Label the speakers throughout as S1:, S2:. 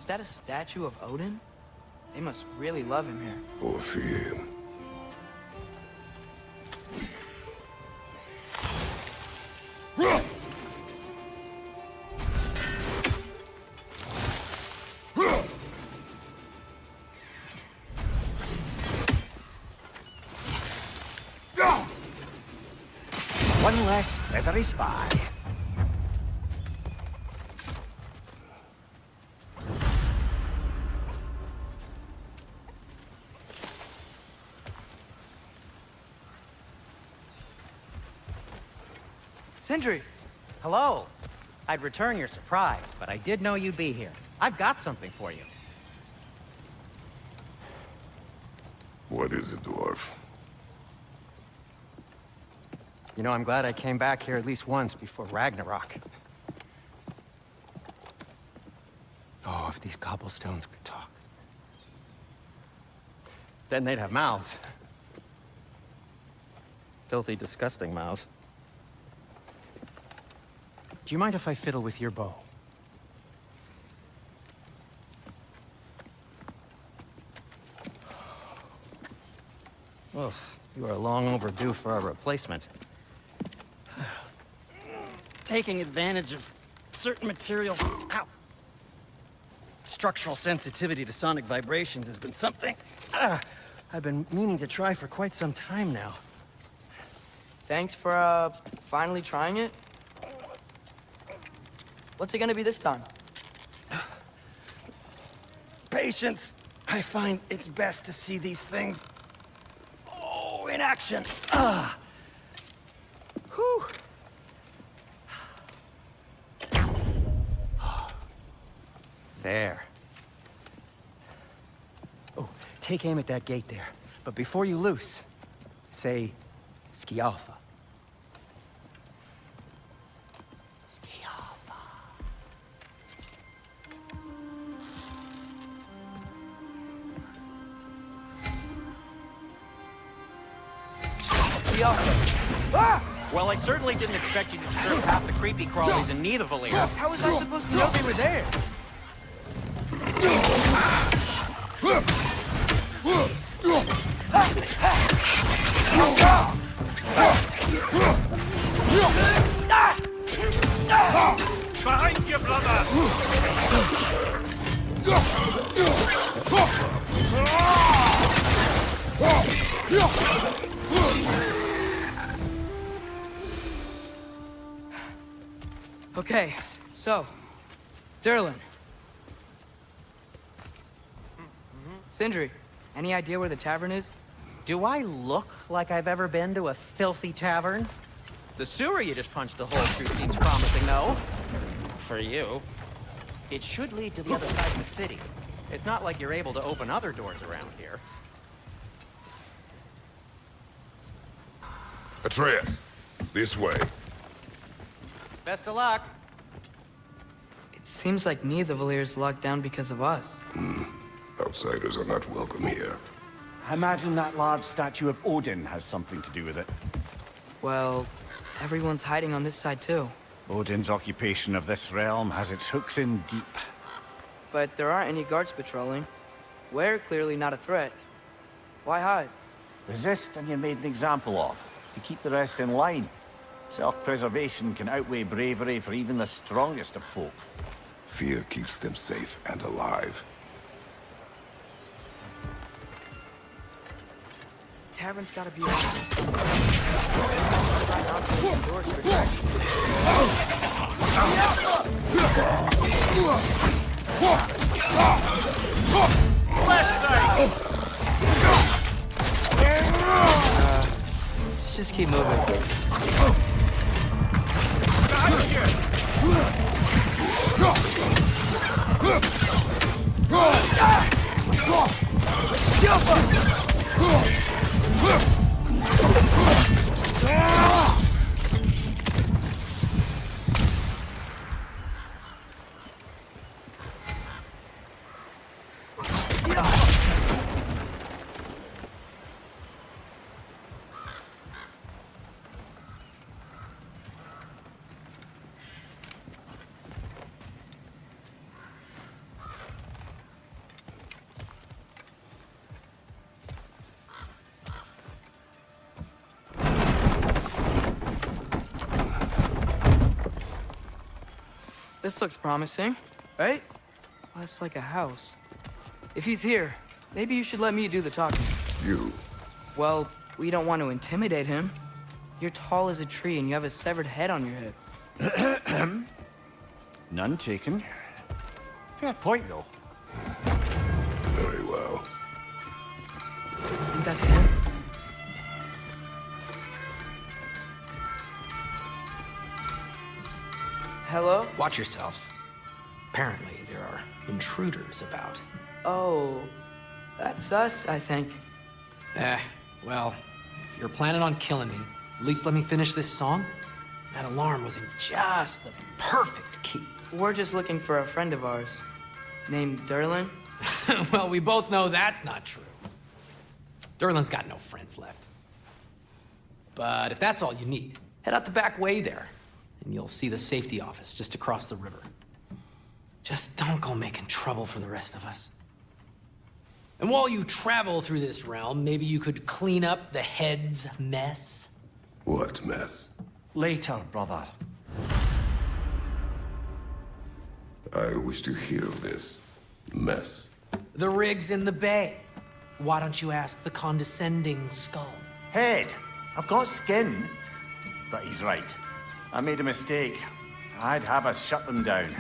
S1: Is that a statue of Odin? They must really love him here.
S2: Or fear him.
S3: One less feathery spy.
S1: Sindri!
S4: Hello. I'd return your surprise, but I did know you'd be here. I've got something for you.
S2: What is it, dwarf?
S4: You know, I'm glad I came back here at least once before Ragnarok. Oh, if these cobblestones could talk. Then they'd have mouths. Filthy, disgusting mouths. Do you mind if I fiddle with your bow? Oh, you are long overdue for a replacement. Taking advantage of certain materials. Ow. Structural sensitivity to sonic vibrations has been something I've been meaning to try for quite some time now.
S1: Thanks for, finally trying it. What's it gonna be this time?
S4: Patience. I find it's best to see these things, in action. Whew. There. Oh, take aim at that gate there. But before you loose, say, Skialfa. Skialfa. Well, I certainly didn't expect you to disturb half the creepy crawlies in Nidavellir.
S1: How was I supposed to know they were there?
S5: Behind you, brother!
S1: Okay, so, Durlin. Sindri, any idea where the tavern is?
S4: Do I look like I've ever been to a filthy tavern? The sewer you just punched a hole through seems promising, though. For you. It should lead to the other side of the city. It's not like you're able to open other doors around here.
S2: Atreus, this way.
S4: Best of luck.
S1: It seems like Nidavellir's locked down because of us.
S2: Outsiders are not welcome here.
S3: I imagine that large statue of Odin has something to do with it.
S1: Well, everyone's hiding on this side too.
S3: Odin's occupation of this realm has its hooks in deep.
S1: But there aren't any guards patrolling. We're clearly not a threat. Why hide?
S3: Resist and you're made an example of, to keep the rest in line. Self-preservation can outweigh bravery for even the strongest of folk.
S2: Fear keeps them safe and alive.
S1: Tavern's gotta be around. Try not to open doors for directions. Let's just keep moving. This looks promising, right? Well, it's like a house. If he's here, maybe you should let me do the talking.
S2: You.
S1: Well, we don't want to intimidate him. You're tall as a tree and you have a severed head on your head.
S3: None taken. Fair point, though.
S2: Very well.
S1: Think that's him? Hello?
S6: Watch yourselves. Apparently, there are intruders about.
S1: Oh, that's us, I think.
S6: Well, if you're planning on killing me, at least let me finish this song. That alarm was in just the perfect key.
S1: We're just looking for a friend of ours named Derlin.
S6: Well, we both know that's not true. Derlin's got no friends left. But if that's all you need, head out the back way there, and you'll see the safety office just across the river. Just don't go making trouble for the rest of us. And while you travel through this realm, maybe you could clean up the head's mess?
S2: What mess?
S3: Later, brother.
S2: I wish to hear this mess.
S6: The rig's in the bay. Why don't you ask the condescending skull?
S3: Head, I've got skin. But he's right. I made a mistake. I'd have us shut them down.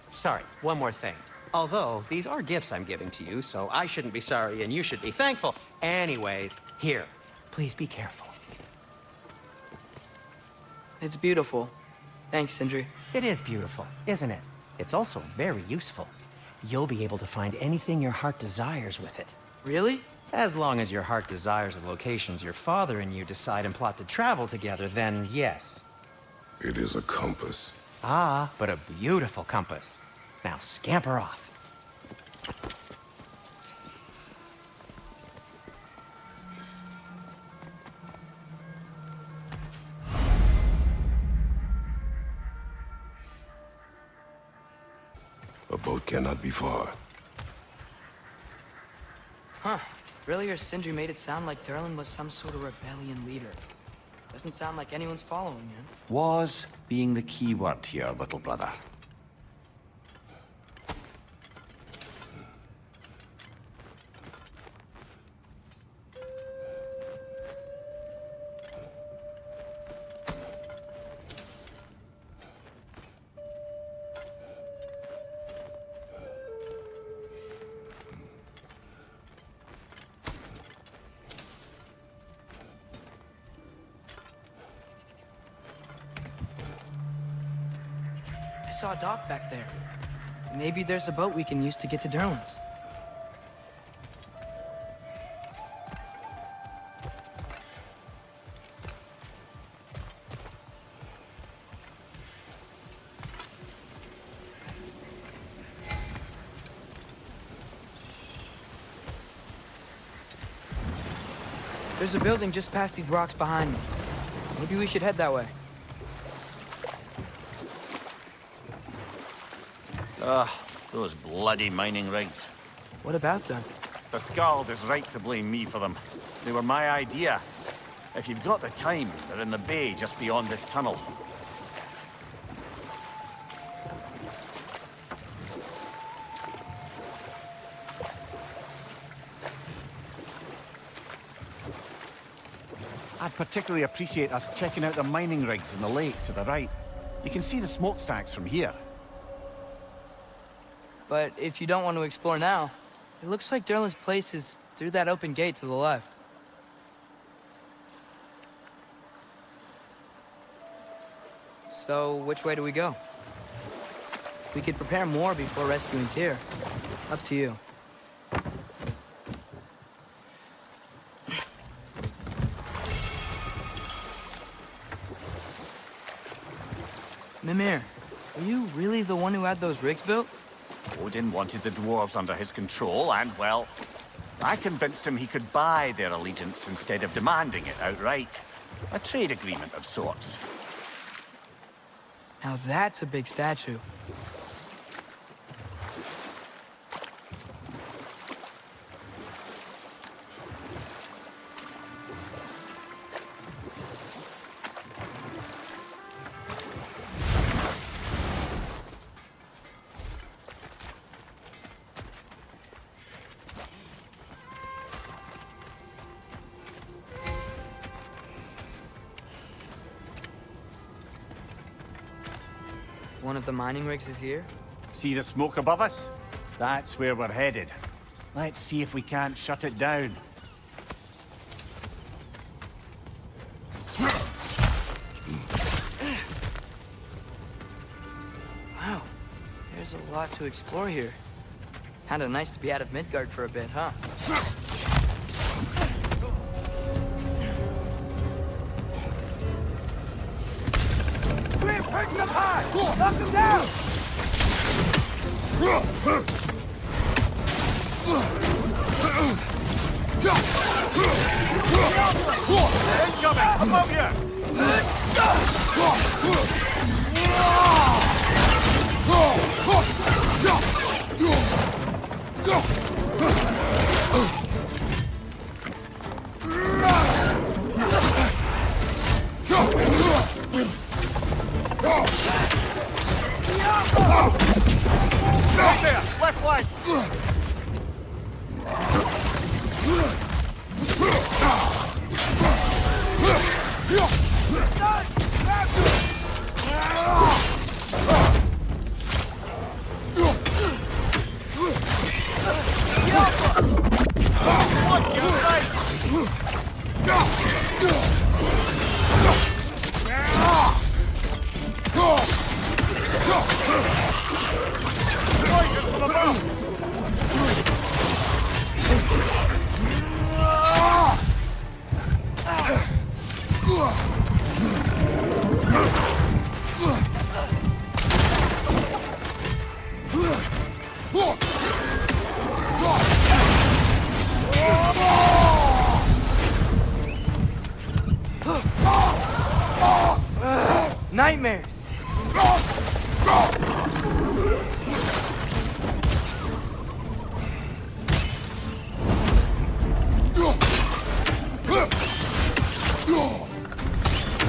S4: Sorry, one more thing. Although, these are gifts I'm giving to you, so I shouldn't be sorry and you should be thankful. Anyways, here, please be careful.
S1: It's beautiful. Thanks, Sindri.
S4: It is beautiful, isn't it? It's also very useful. You'll be able to find anything your heart desires with it.
S1: Really?
S4: As long as your heart desires the locations your father and you decide and plot to travel together, then yes.
S2: It is a compass.
S4: Ah, but a beautiful compass. Now scamper off.
S2: A boat cannot be far.
S1: Huh. Earlier, Sindri made it sound like Derlin was some sort of rebellion leader. Doesn't sound like anyone's following him.
S3: Was being the key word here, little brother.
S1: I saw a dock back there. Maybe there's a boat we can use to get to Derlin's. There's a building just past these rocks behind me. Maybe we should head that way.
S3: Those bloody mining rigs.
S1: What about them?
S3: The Skald is right to blame me for them. They were my idea. If you've got the time, they're in the bay just beyond this tunnel. I'd particularly appreciate us checking out the mining rigs in the lake to the right. You can see the smokestacks from here.
S1: But if you don't want to explore now, it looks like Derlin's place is through that open gate to the left. So, which way do we go? We could prepare more before rescuing Tyr. Up to you. Mimir, are you really the one who had those rigs built?
S3: Odin wanted the dwarves under his control, and, well, I convinced him he could buy their allegiance instead of demanding it outright. A trade agreement of sorts.
S1: Now that's a big statue. One of the mining rigs is here?
S3: See the smoke above us? That's where we're headed. Let's see if we can't shut it down.
S1: Wow, there's a lot to explore here. Kinda nice to be out of Midgard for a bit, huh?
S5: Quick, pick them high! Knock them down! Incoming! Above you! Right there! Left flank! Watch your right! Poison from above!
S1: Nightmares!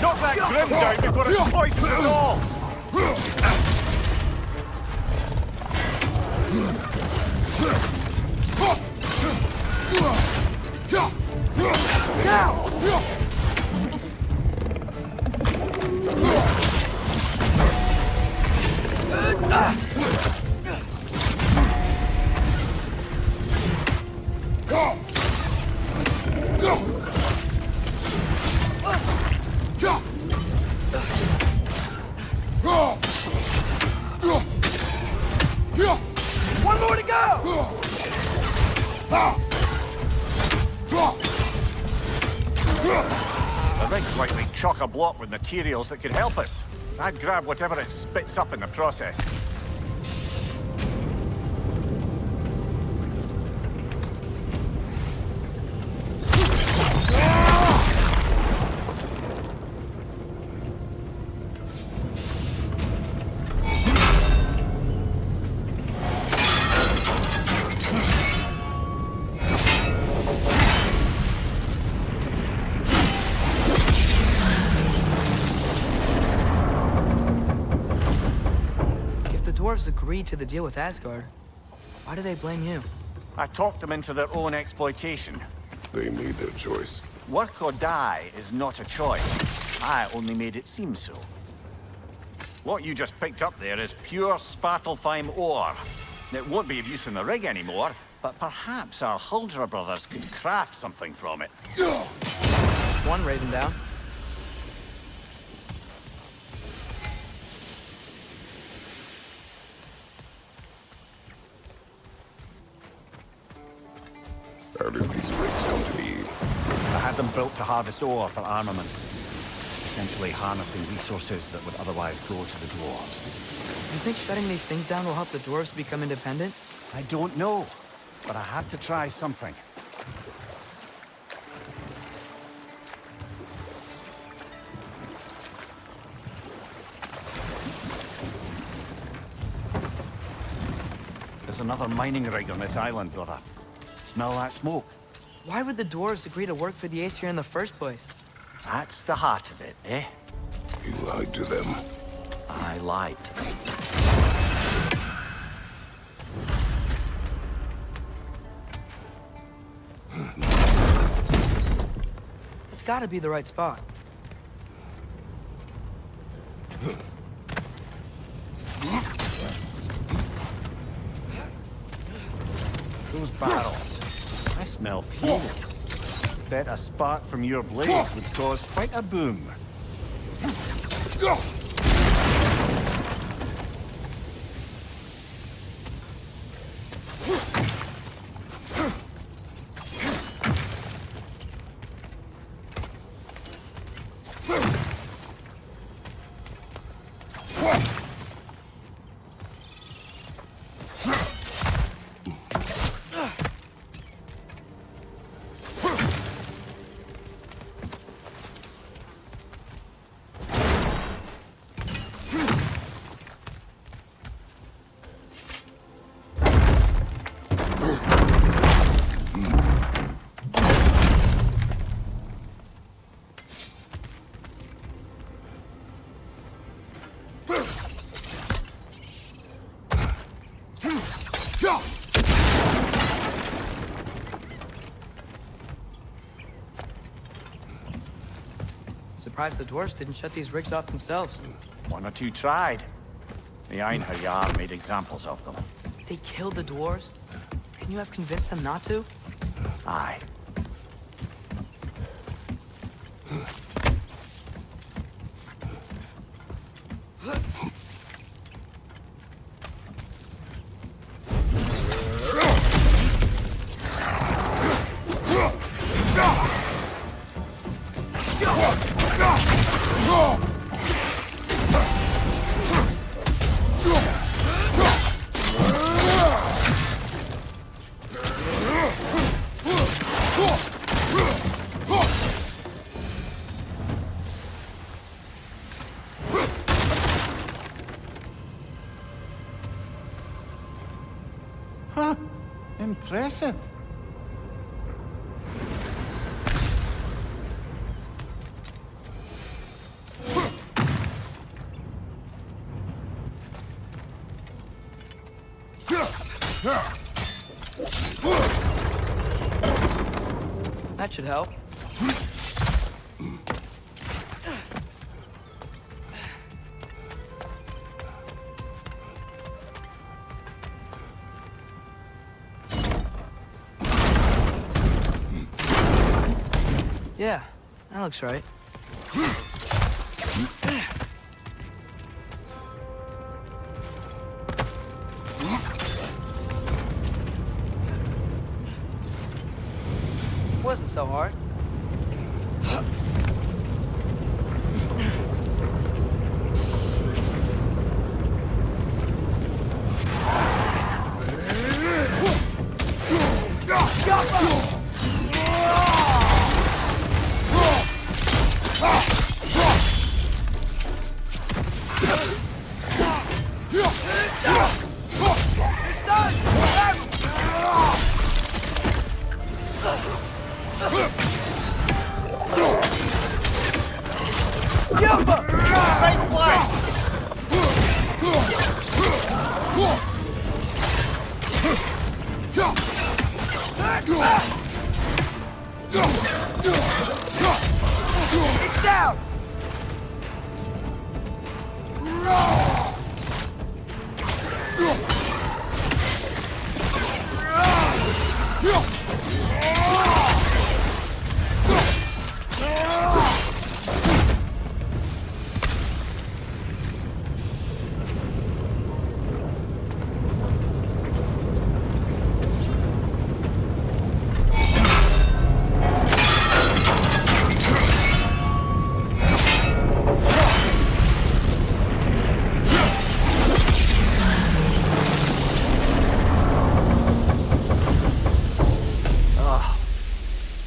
S5: Knock that grim down before it poisons us all! One more to go!
S3: The rig's likely chock-a-block with materials that could help us. I'd grab whatever it spits up in the process.
S1: Dwarves agreed to the deal with Asgard. Why do they blame you?
S3: I talked them into their own exploitation.
S2: They made their choice.
S3: Work or die is not a choice. I only made it seem so. What you just picked up there is pure Svartalfheim ore. It won't be of use in the rig anymore, but perhaps our Huldra brothers could craft something from it.
S1: One raven down.
S2: How did these rigs come to be?
S3: I had them built to harvest ore for armaments. Essentially harnessing resources that would otherwise go to the dwarves.
S1: You think shutting these things down will help the dwarves become independent?
S3: I don't know, but I have to try something. There's another mining rig on this island, brother. Smell that smoke?
S1: Why would the dwarves agree to work for the Aesir in the first place?
S3: That's the heart of it, eh?
S2: You lied to them.
S3: I lied to them.
S1: It's gotta be the right spot.
S3: Those barrels. I smell fuel. Bet a spark from your blade would cause quite a boom.
S1: Surprised the dwarves didn't shut these rigs off themselves.
S3: One or two tried. The Einherjar made examples of them.
S1: They killed the dwarves? Can you have convinced them not to?
S3: Aye. Huh. Impressive.
S1: That should help. Yeah, that looks right. Wasn't so hard. It's down!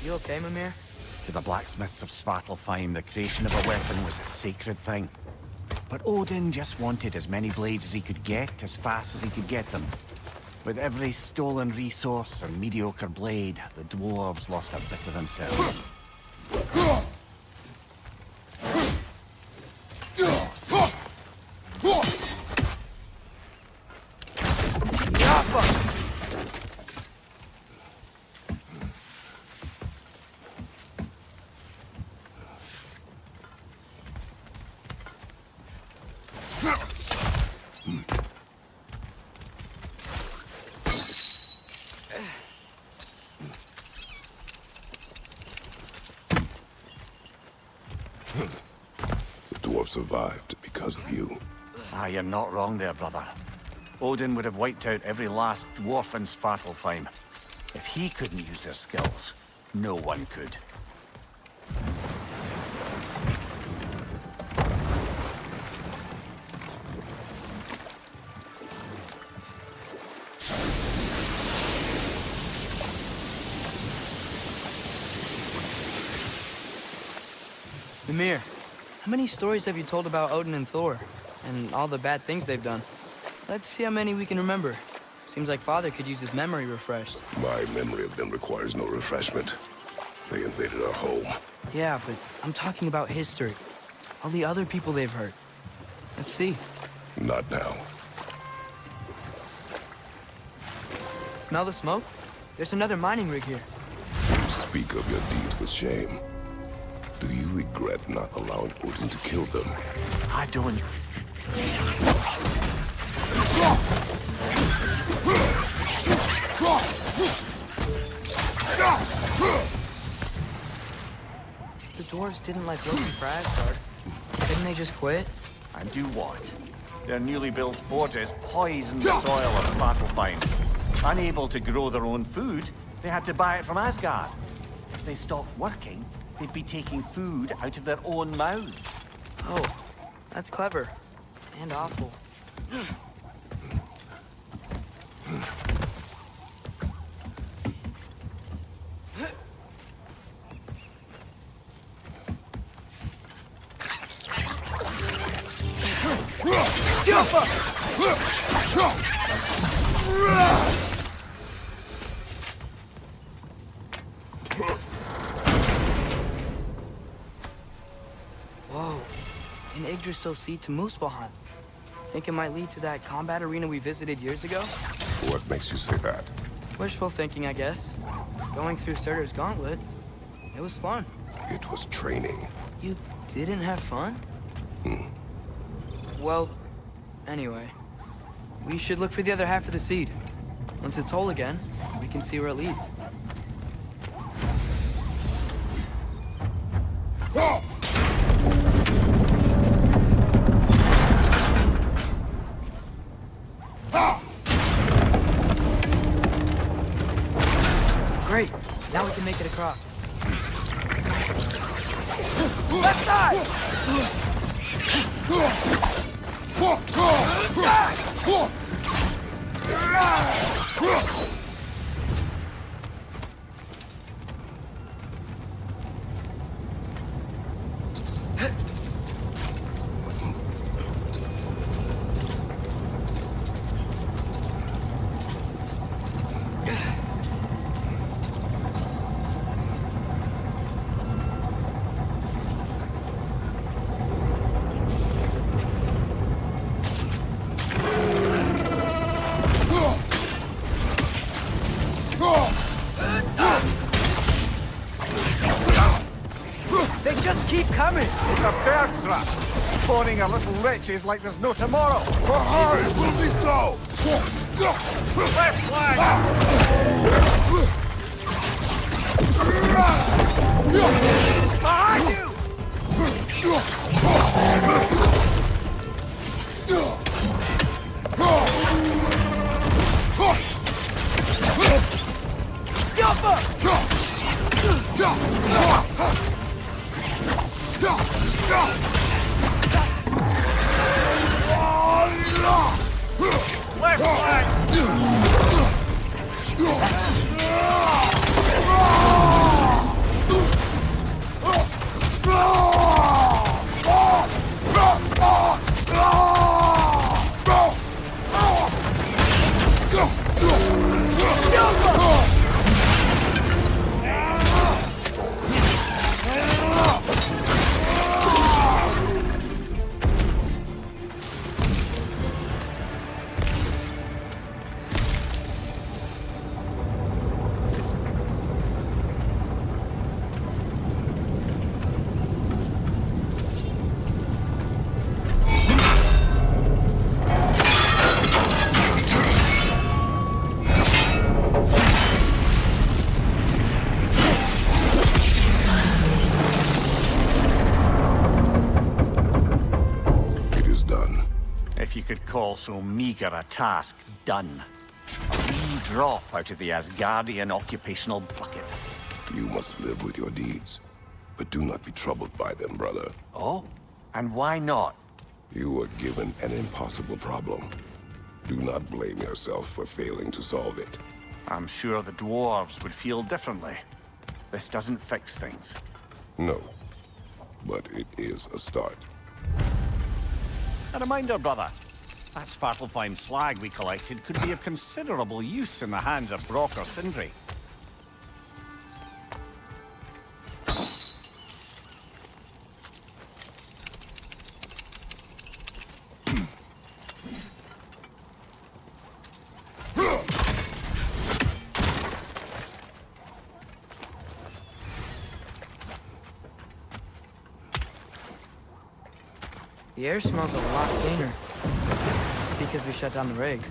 S1: You okay, Mimir?
S3: To the blacksmiths of Svartalfheim, the creation of a weapon was a sacred thing. But Odin just wanted as many blades as he could get, as fast as he could get them. With every stolen resource or mediocre blade, the dwarves lost a bit of themselves.
S2: The dwarf survived because of you.
S3: Ah, you're not wrong there, brother. Odin would have wiped out every last dwarf in Svartalfheim. If he couldn't use their skills, no one could.
S1: Mimir, how many stories have you told about Odin and Thor? And all the bad things they've done? Let's see how many we can remember. Seems like Father could use his memory refreshed.
S2: My memory of them requires no refreshment. They invaded our home.
S1: Yeah, but I'm talking about history. All the other people they've hurt. Let's see.
S2: Not now.
S1: Smell the smoke? There's another mining rig here.
S2: You speak of your deeds with shame. Do you regret not allowing Odin to kill them?
S3: I don't.
S1: If the dwarves didn't like working for Asgard, couldn't they just quit?
S3: And do what? Their newly built forges poisoned the soil of Svartalfheim. Unable to grow their own food, they had to buy it from Asgard. If they stopped working, they'd be taking food out of their own mouths.
S1: Oh, that's clever. And awful. Whoa, an Yggdrasil seed to Muspelheim. Think it might lead to that combat arena we visited years ago?
S2: What makes you say that?
S1: Wishful thinking, I guess. Going through Surtur's gauntlet, it was fun.
S2: It was training.
S1: You didn't have fun? Well, anyway, we should look for the other half of the seed. Once it's whole again, we can see where it leads. Great, now we can make it across. Left side! They just keep coming!
S5: It's a bear trap. Spawning our little wretches like there's no tomorrow.
S2: For her, it will be so!
S5: Left flank!
S1: Behind you!
S5: Left flank!
S3: could call so meager a task done. A wee drop out of the Asgardian occupational bucket.
S2: You must live with your deeds, but do not be troubled by them, brother.
S3: Oh? And why not?
S2: You were given an impossible problem. Do not blame yourself for failing to solve it.
S3: I'm sure the dwarves would feel differently. This doesn't fix things.
S2: No, but it is a start.
S3: A reminder, brother. That Svartalfheim slag we collected could be of considerable use in the hands of Brock or Sindri.
S1: The air smells a lot cleaner. It's because we shut down the rigs.